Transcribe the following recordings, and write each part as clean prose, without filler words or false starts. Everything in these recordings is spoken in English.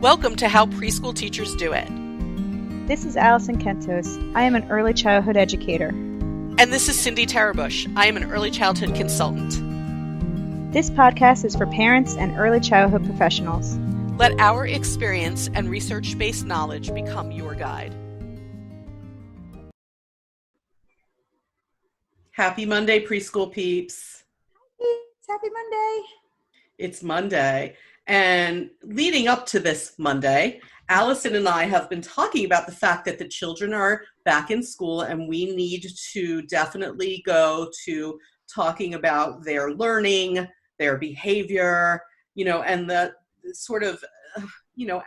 Welcome to How Preschool Teachers Do It. This is Alison Kentos. I am an early childhood educator. And this is Cindy Tarabush. I am an early childhood consultant. This podcast is for parents and early childhood professionals. Let our experience and research-based knowledge become your guide. Happy Monday, preschool peeps. Happy Monday. It's Monday. And leading up to this Monday, Alison and I have been talking about the fact that the children are back in school and we need to definitely go to talking about their learning, their behavior, and the sort of,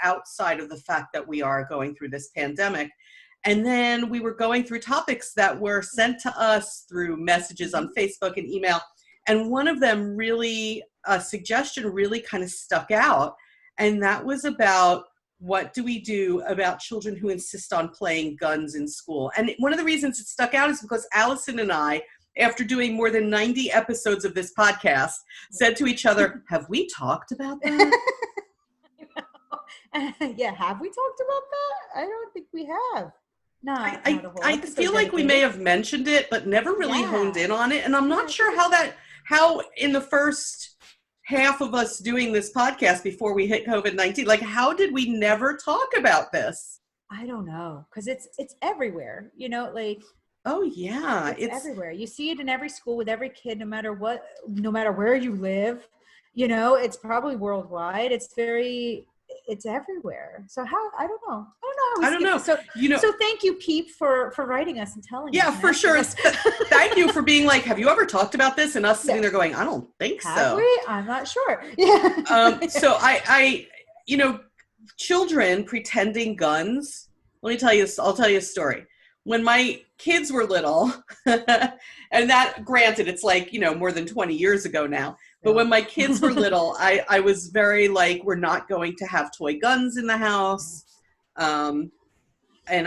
outside of the fact that we are going through this pandemic. And then we were going through topics that were sent to us through messages on Facebook and email. And one of them really, a suggestion really kind of stuck out. And that was about what do we do about children who insist on playing guns in school? And one of the reasons it stuck out is because Alison and I, after doing more than 90 episodes of this podcast, said to each other, have we talked about that? Yeah, have we talked about that? I don't think we have. No, I feel like we may have mentioned it, but never really honed in on it. And I'm not sure how in the first half of us doing this podcast before we hit COVID-19, like how did we never talk about this? I don't know. Cause it's everywhere, oh yeah. It's everywhere. You see it in every school with every kid, no matter where you live, it's probably worldwide. It's everywhere. So I don't know. So thank you, Peep, for writing us and telling us. Yeah, for sure. Thank you for being like, have you ever talked about this? And us sitting there going, I don't think have we? I'm not sure. Yeah. So I children pretending guns. I'll tell you a story. When my kids were little, and that granted, it's like, more than 20 years ago now. But when my kids were little, I was very like, we're not going to have toy guns in the house. And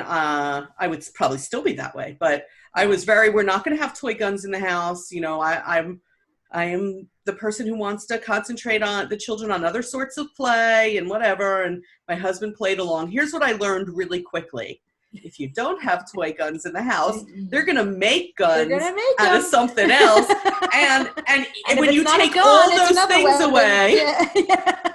I would probably still be that way, but I was we're not going to have toy guns in the house. I am the person who wants to concentrate on the children on other sorts of play and whatever. And my husband played along. Here's what I learned really quickly. If you don't have toy guns in the house, they're going to make guns out of something else. And when you take all those things away,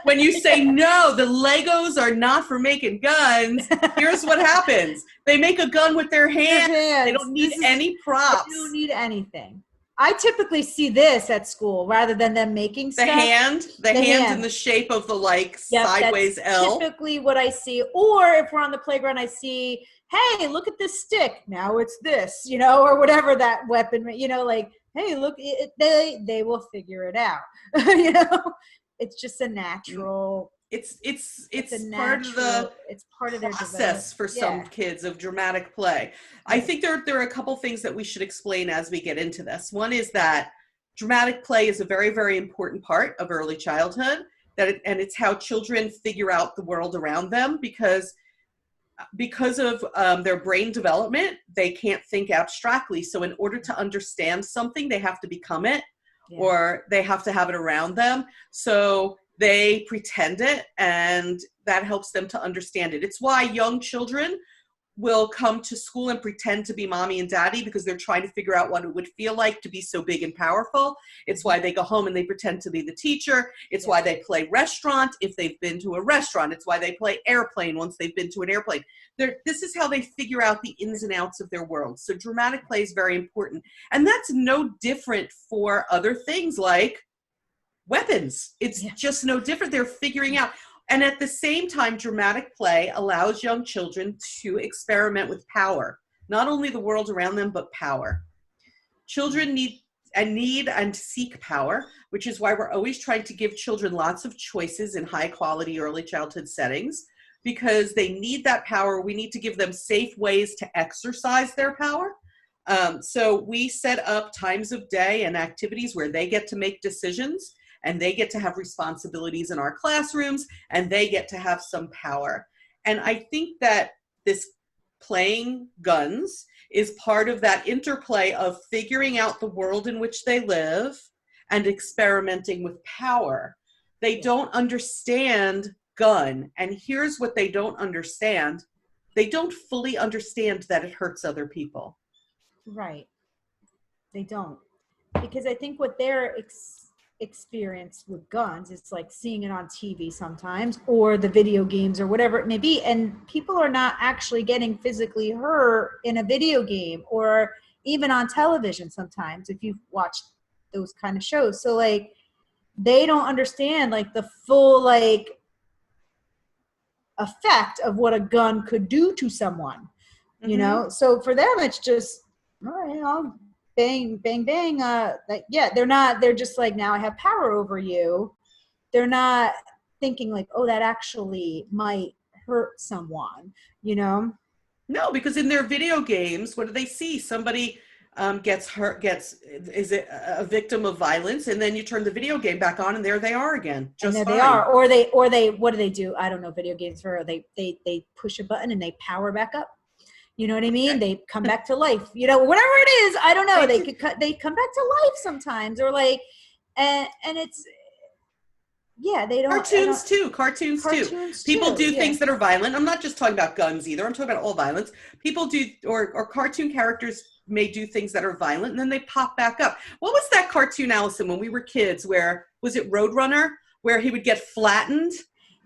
when you say, no, the Legos are not for making guns, here's what happens. They make a gun with their hands. They don't need any props. They don't need anything. I typically see this at school rather than them making stuff. The hand in the shape of the sideways L. Typically what I see. Or if we're on the playground, I see, hey, look at this stick. Now it's this, or whatever that weapon, hey, look, they will figure it out. It's just a natural. It's part of their process for some kids of dramatic play. I think there are a couple things that we should explain as we get into this. One is that dramatic play is a very, very important part of early childhood, and it's how children figure out the world around them because of their brain development, they can't think abstractly. So in order to understand something, they have to become it, or they have to have it around them. So they pretend it, and that helps them to understand it. It's why young children will come to school and pretend to be mommy and daddy because they're trying to figure out what it would feel like to be so big and powerful. It's why they go home and they pretend to be the teacher. It's why they play restaurant if they've been to a restaurant. It's why they play airplane once they've been to an airplane. This is how they figure out the ins and outs of their world. So dramatic play is very important. And that's no different for other things like weapons. It's just no different. They're figuring out. And at the same time, dramatic play allows young children to experiment with power, not only the world around them, but power. Children need and seek power, which is why we're always trying to give children lots of choices in high quality early childhood settings, because they need that power. We need to give them safe ways to exercise their power. So we set up times of day and activities where they get to make decisions, and they get to have responsibilities in our classrooms, and they get to have some power. And I think that this playing guns is part of that interplay of figuring out the world in which they live and experimenting with power. They don't understand gun, and here's what they don't understand. They don't fully understand that it hurts other people. Right. They don't. Because I think what their experience with guns is like seeing it on TV sometimes, or the video games or whatever it may be. And people are not actually getting physically hurt in a video game or even on television sometimes if you've watched those kind of shows. So like they don't understand like the full like effect of what a gun could do to someone, you know? So for them, it's just, all right, I'll bang, bang, bang. Like, yeah, they're just like, now I have power over you. They're not thinking like, oh, that actually might hurt someone, you know? No, because in their video games, what do they see? Somebody gets hurt, is it a victim of violence, and then you turn the video game back on, and there they are again. Just and there fine. They are, or they, what do they do? I don't know. Video games for they push a button and they power back up. You know what I mean? Okay. They come back to life. You know, whatever it is, I don't know. They come back to life sometimes, or like, and it's. Yeah, they don't. Cartoons too. People do things that are violent. I'm not just talking about guns either. I'm talking about all violence. People do, or cartoon characters may do things that are violent, and then they pop back up. What was that cartoon, Alison, when we were kids? Where was it? Roadrunner, where he would get flattened,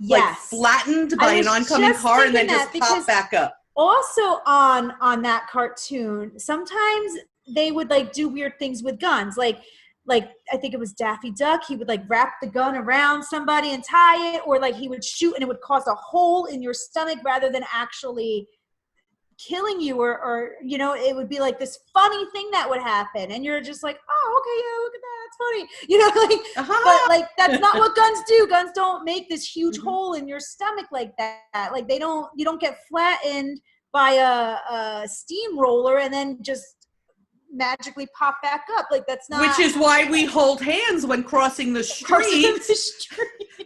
like flattened by an oncoming car, and then just pop back up. Also, on that cartoon, sometimes they would like do weird things with guns, like I think it was Daffy Duck. He would like wrap the gun around somebody and tie it, or like he would shoot and it would cause a hole in your stomach rather than actually killing you, or you know, it would be like this funny thing that would happen, and you're just like, oh, okay, yeah, look at that, it's funny, you know, like, but like that's not what guns do. Guns don't make this huge hole in your stomach like that. Like you don't get flattened by a steamroller and then just magically pop back up. Like that's not. Which is why we hold hands when crossing the street.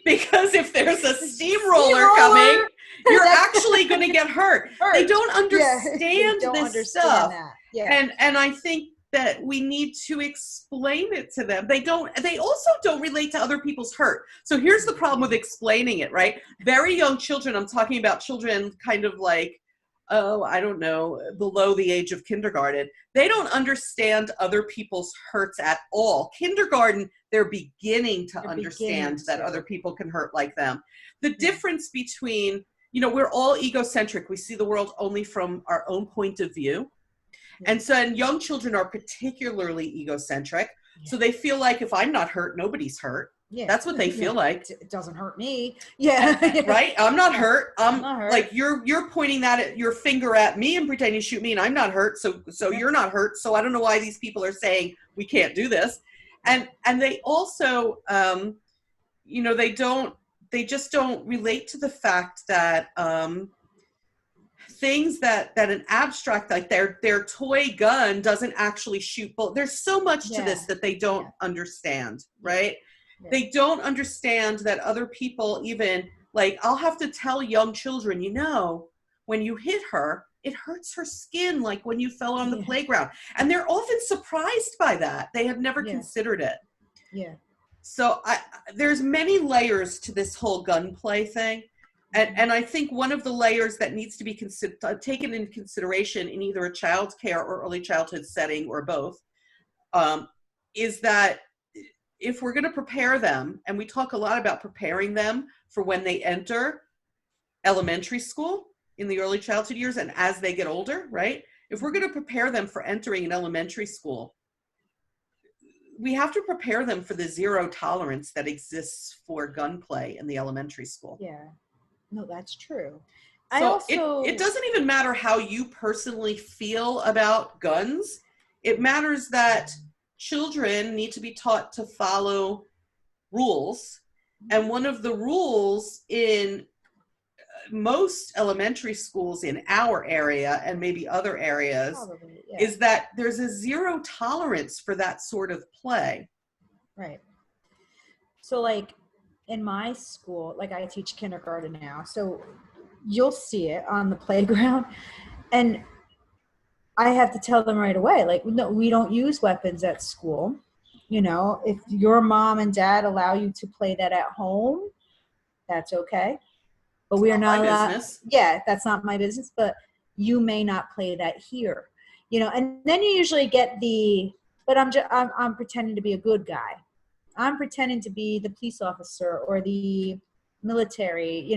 Because if there's a steamroller coming, you're actually going to get hurt. They don't understand this stuff. Yeah. And I think that we need to explain it to them. They also don't relate to other people's hurt. So here's the problem with explaining it, right? Very young children, I'm talking about children kind of like, I don't know, below the age of kindergarten. They don't understand other people's hurts at all. Kindergarten, they're beginning to understand that other people can hurt like them. The difference between, you know, we're all egocentric. We see the world only from our own point of view. And so and young children are particularly egocentric. So they feel like if I'm not hurt, nobody's hurt. Yeah, that's what they feel like. It doesn't hurt me. Yeah. Right? I'm not hurt. I'm not hurt. Like you're pointing your finger at me and pretending to shoot me, and I'm not hurt. So you're not hurt. So I don't know why these people are saying we can't do this. And they also you know, they just don't relate to the fact that things that an abstract, like their toy gun doesn't actually shoot bullets. There's so much to this that they don't understand, right? Yeah. They don't understand that other people, even like, I'll have to tell young children, you know, when you hit her, it hurts her skin, like when you fell on the playground. And they're often surprised by that. They have never considered it. Yeah. So there's many layers to this whole gunplay thing. And I think one of the layers that needs to be taken into consideration in either a child care or early childhood setting or both is that if we're going to prepare them, and we talk a lot about preparing them for when they enter elementary school in the early childhood years and as they get older, right? If we're going to prepare them for entering an elementary school, we have to prepare them for the zero tolerance that exists for gunplay in the elementary school. Yeah, no, that's true. So it doesn't even matter how you personally feel about guns. It matters that children need to be taught to follow rules. And one of the rules in most elementary schools in our area and maybe other areas is that there's a zero tolerance for that sort of play. Right. So like in my school, like I teach kindergarten now, so you'll see it on the playground, and I have to tell them right away, like, no, we don't use weapons at school. You know, if your mom and dad allow you to play that at home, that's okay. but we are not my allowed. business. Yeah, that's not my business, but you may not play that here. And then you usually get but I'm pretending to be a good guy. I'm pretending to be the police officer or the military,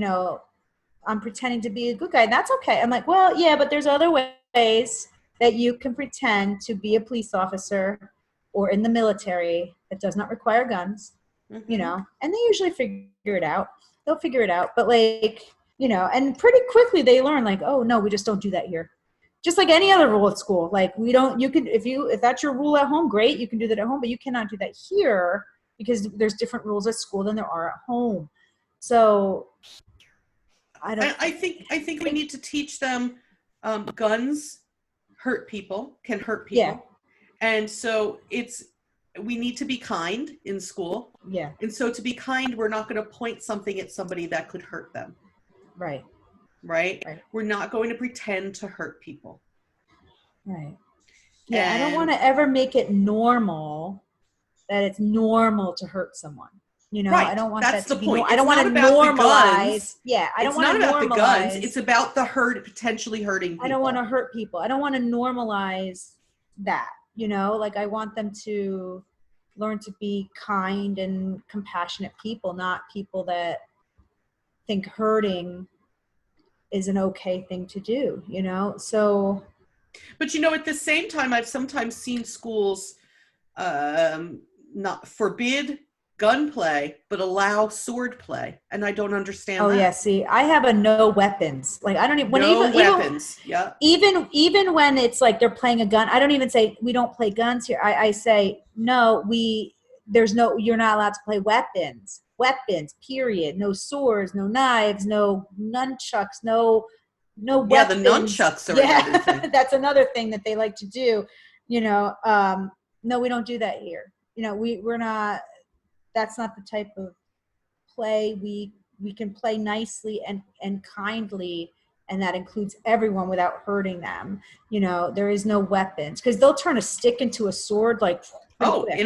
I'm pretending to be a good guy. And that's okay. I'm like, well, yeah, but there's other ways that you can pretend to be a police officer or in the military that does not require guns, and they usually figure it out. They'll figure it out. But and pretty quickly they learn oh, no, we just don't do that here. Just like any other rule at school. If that's your rule at home, great, you can do that at home, but you cannot do that here because there's different rules at school than there are at home. So I think we need to teach them guns can hurt people. Yeah. And so we need to be kind in school. Yeah. And so to be kind, we're not going to point something at somebody that could hurt them. Right. We're not going to pretend to hurt people. Right. Yeah. I don't want to ever make it normal that it's normal to hurt someone. I don't want That's that to the be. point. I don't want to normalize. Yeah, I don't want to normalize. It's not about the guns. It's about the potentially hurting people. I don't want to hurt people. I don't want to normalize that. I want them to learn to be kind and compassionate people, not people that think hurting is an okay thing to do. So. But at the same time, I've sometimes seen schools not forbid gunplay, but allow sword play, and I don't understand. Oh, yeah. See, I have a no weapons. I don't even weapons. Yeah. Even when it's they're playing a gun, I don't even say we don't play guns here. I say no. You're not allowed to play weapons. Weapons. Period. No swords. No knives. No nunchucks. No weapons. Yeah, the nunchucks are another thing. That's another thing that they like to do. No, we don't do that here. We're not. That's not the type of play we can play nicely and kindly, and that includes everyone without hurting them. There is no weapons because they'll turn a stick into a sword in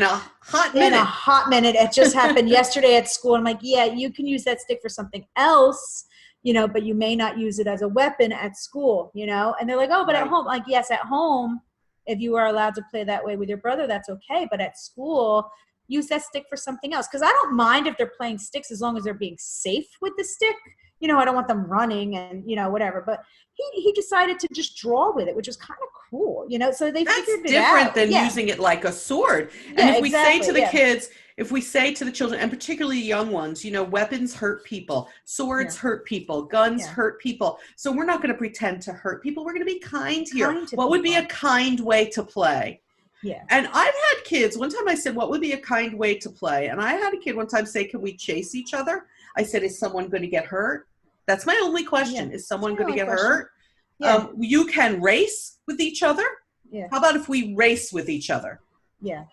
a hot minute. In a hot minute. It just happened yesterday at school. I'm like, yeah, you can use that stick for something else, but you may not use it as a weapon at school, and they're like, oh, but at home, yes, at home, if you are allowed to play that way with your brother, that's okay. But at school, use that stick for something else. Because I don't mind if they're playing sticks as long as they're being safe with the stick. I don't want them running and, whatever. But he decided to just draw with it, which was kind of cool, So they figured it out. That's different than using it like a sword. And if we say to the kids, if we say to the children, and particularly young ones, weapons hurt people, swords hurt people, guns hurt people. So we're not going to pretend to hurt people. We're going to be kind here. What would be a kind way to play? Yeah. And I've had kids, one time I said, what would be a kind way to play? And I had a kid one time say, can we chase each other? I said, is someone going to get hurt? That's my only question. Is someone going to get hurt? Yeah. You can race with each other. Yeah. How about if we race with each other? Yeah.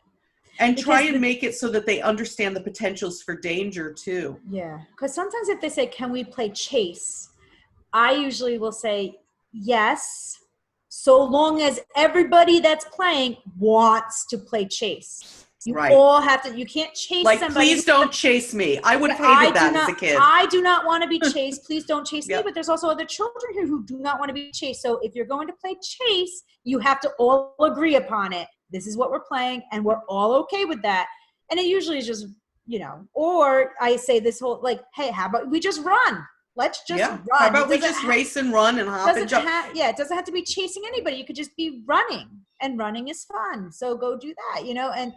And try and make it so that they understand the potentials for danger too. Yeah. Because sometimes if they say, can we play chase? I usually will say, yes, so long as everybody that's playing wants to play chase. You all have to, you can't chase somebody. Please don't chase me. I would have hated that as a kid. I do not want to be chased. Please don't chase me. But there's also other children here who do not want to be chased. So if you're going to play chase, you have to all agree upon it. This is what we're playing, and we're all okay with that. And it usually is just, or I say this whole, hey, how about we just run? Let's just run. How about we just race and run and hop and jump? It doesn't have to be chasing anybody. You could just be running, and running is fun. So go do that, and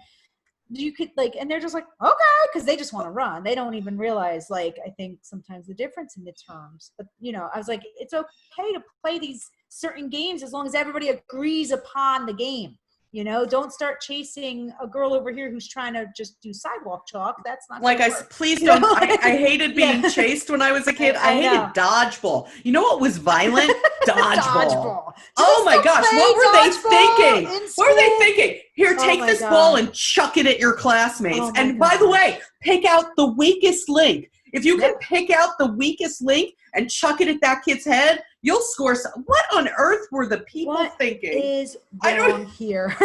you could and they're just like, okay, because they just want to run. They don't even realize, I think sometimes the difference in the terms. But, I was like, it's okay to play these certain games as long as everybody agrees upon the game. Don't start chasing a girl over here who's trying to just do sidewalk chalk. That's not please don't. I hated being chased when I was a kid. I hated dodgeball. You know what was violent? Dodgeball. Oh my gosh. What were they thinking? What were they thinking? Here, take this ball and chuck it at your classmates. And by the way, pick out the weakest link. If you can pick out the weakest link and chuck it at that kid's head, you'll score. What on earth were the people thinking? What is wrong here?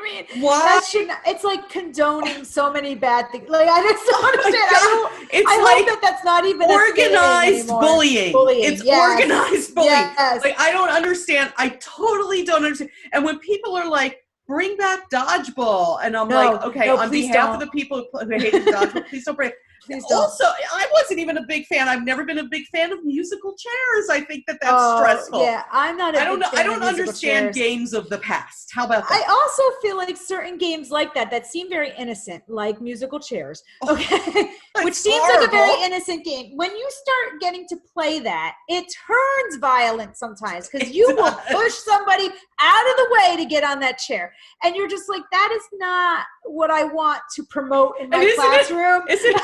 I mean, What? that shouldn't. It's like condoning so many bad things. Like I just don't understand. It's I like hope that's not even organized bullying. It's yes. organized bullying. Yes. Like I don't understand. I totally don't understand. And when people are like, bring back dodgeball, and I'm like, okay, on behalf of the people who hated dodgeball, please don't bring. Please don't. Also, I wasn't even a big fan. I've never been a big fan of musical chairs. I think that's stressful. Yeah, I'm not. I don't understand games of the past. How about that? I also feel like certain games like that seem very innocent, like musical chairs. Okay, which seems like a very innocent game. When you start getting to play that, it turns violent sometimes because you will push somebody out of the way to get on that chair, and you're just like, that is not what I want to promote in my classroom. Isn't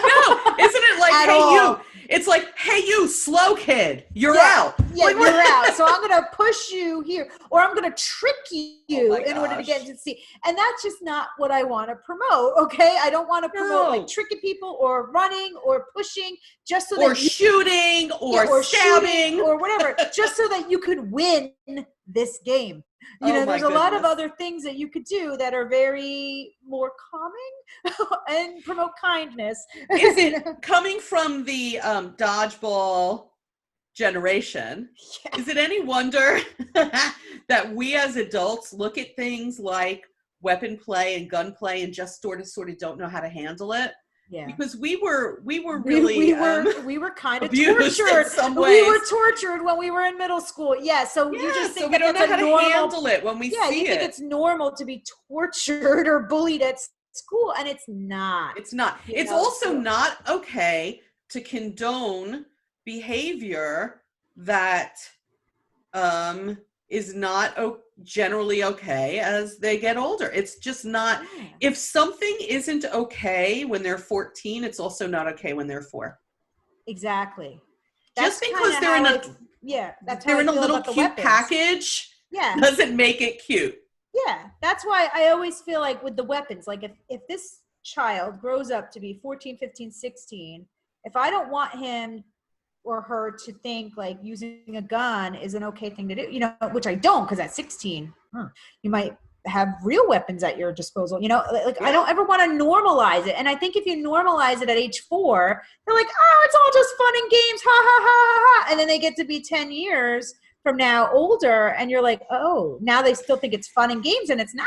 it like, hey, you? It's like, hey, you, slow kid, you're out. Yeah, like, you're out. So I'm going to push you here, or I'm going to trick you in order to get to see. And that's just not what I want to promote, okay? I don't want to promote like tricking people or running or pushing just so that shooting or stabbing or whatever, just so that you could win this game. You know, there's a lot of other things that you could do that are very more calming and promote kindness. Is it coming from the dodgeball generation? Yeah. Is it any wonder that we as adults look at things like weapon play and gun play and just sort of don't know how to handle it? Yeah, because we were really we were kind of abused tortured. In some ways. We were tortured when we were in middle school. Yeah, so you just think we don't know how to handle it when we see it. Yeah, you think it's normal to be tortured or bullied at school, and it's not. It's not. It's also not okay to condone behavior that is not generally okay as they get older. It's just not. If something isn't okay when they're 14, it's also not okay when they're 4. Exactly. Just because they're in a little cute package doesn't make it cute. Yeah, that's why I always feel like with the weapons, like if this child grows up to be 14, 15, 16, if I don't want him or her to think like using a gun is an okay thing to do, you know, which I don't, because at 16, you might have real weapons at your disposal, you know, like I don't ever want to normalize it. And I think if you normalize it at age 4, they're like, oh, it's all just fun and games, ha, ha, ha, ha, ha. And then they get to be 10 years from now older, and you're like, oh, now they still think it's fun and games, and it's not.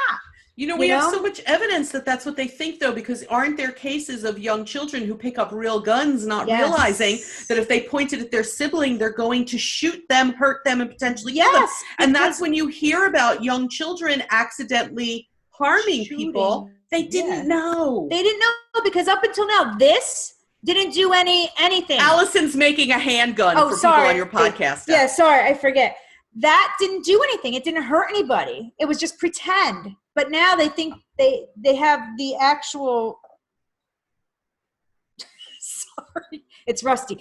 You know, we have so much evidence that that's what they think, though, because aren't there cases of young children who pick up real guns, not realizing that if they pointed at their sibling, they're going to shoot them, hurt them, and potentially kill them. And that's when you hear about young children accidentally harming people. They didn't know. They didn't know, because up until now, this didn't do anything. Allison's making a handgun for people on your podcast. Yeah, sorry, I forget. That didn't do anything. It didn't hurt anybody. It was just pretend. But now they think they have the actual sorry, it's rusty.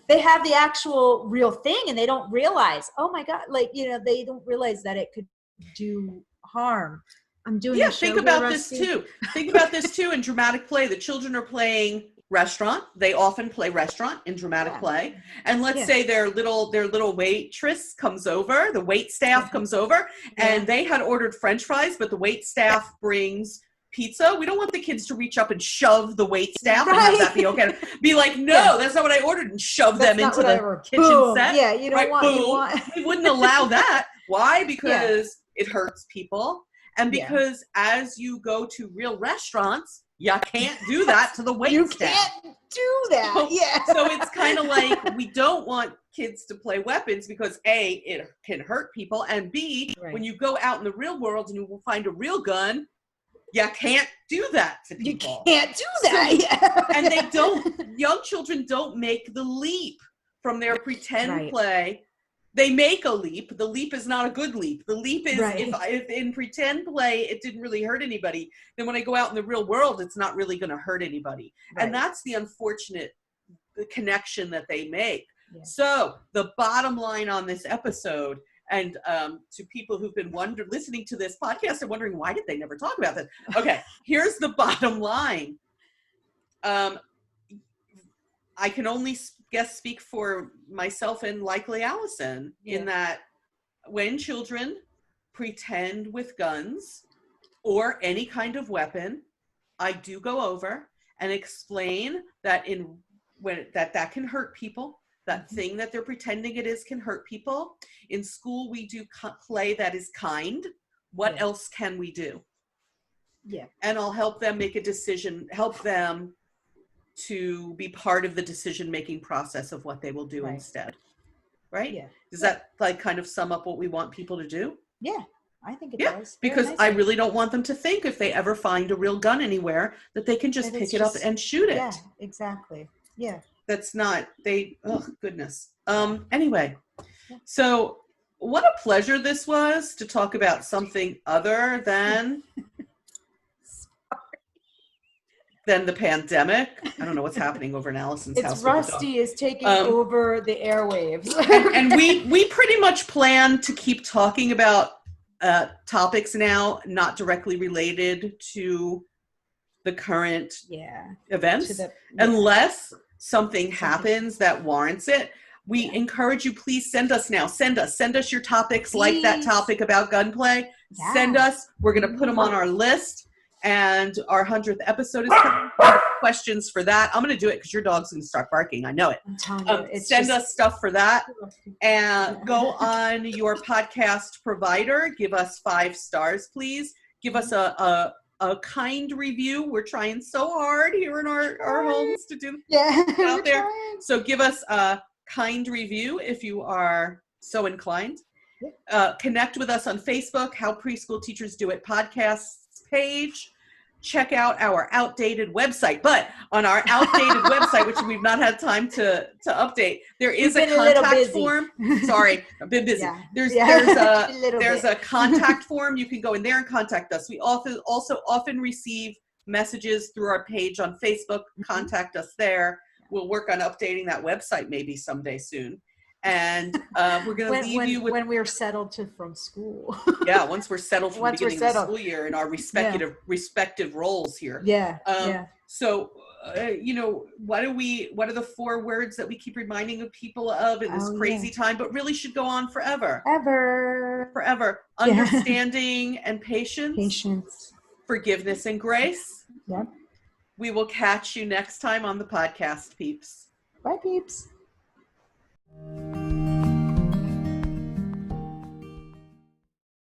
They have the actual real thing, and they don't realize, oh my God, like, you know, they don't realize that it could do harm. I'm doing think about this too. Think about this too in dramatic play. The children are playing restaurant. They often play restaurant in dramatic play. And let's say their little waitress comes over, the wait staff comes over, and they had ordered French fries, but the wait staff brings pizza. We don't want the kids to reach up and shove the wait staff and have that be okay. Be like, no, that's not what I ordered, and shove them into the kitchen set. Yeah, you don't want. We wouldn't allow that. Why? Because it hurts people. And because as you go to real restaurants, you can't do that to the wait staff. You can't do that. So it's kind of like, we don't want kids to play weapons because A, it can hurt people, and B, when you go out in the real world and you will find a real gun, you can't do that to people. You can't do that. And they don't, young children don't make the leap from their pretend play. They make a leap. The leap is not a good leap. The leap is if in pretend play it didn't really hurt anybody, then when I go out in the real world, it's not really going to hurt anybody. And that's the unfortunate connection that they make. So the bottom line on this episode, and to people who've been listening to this podcast and wondering, why did they never talk about this? Okay, here's the bottom line. I can only speak for myself and likely Allison in that when children pretend with guns, or any kind of weapon, I do go over and explain that that can hurt people. That thing that they're pretending it is can hurt people. In school, we do play that is kind. What else can we do? Yeah. And I'll help them make a decision, help them to be part of the decision-making process of what they will do instead. Right? Yeah. Does that like kind of sum up what we want people to do? Yeah, I think it does. Because I really don't want them to think if they ever find a real gun anywhere that they can just pick it up and shoot it. Yeah, exactly. Yeah. That's not, oh goodness. Anyway, so what a pleasure this was to talk about something other than the pandemic. I don't know what's happening over in Allison's house. It's Rusty is taking over the airwaves. and we pretty much plan to keep talking about topics now, not directly related to the current events, unless something happens that warrants it. We encourage you, please send us your topics, like that topic about gunplay. Send us. We're going to put them on our list. And our 100th episode is coming. Questions for that. I'm going to do it because your dog's going to start barking. I know it. I'm telling you, send us stuff for that. And go on your podcast provider. Give us 5 stars, please. Give us a kind review. We're trying so hard here in our homes to do out there. So give us a kind review if you are so inclined. Connect with us on Facebook, How Preschool Teachers Do It podcasts page. Check out our outdated website. But on our outdated website, which we've not had time to update, there is a contact form. Sorry, I've been busy. There's a contact form. You can go in there and contact us. We also often receive messages through our page on Facebook. Contact us there. We'll work on updating that website maybe someday soon. And we're going to leave you with... When we're settled from school. Once we're settled from the beginning of the school year in our respective roles here. So, what are the 4 words that we keep reminding of people of in this crazy time, but really should go on forever? Forever. Understanding and patience. Forgiveness and grace. Yep. We will catch you next time on the podcast, peeps. Bye, peeps.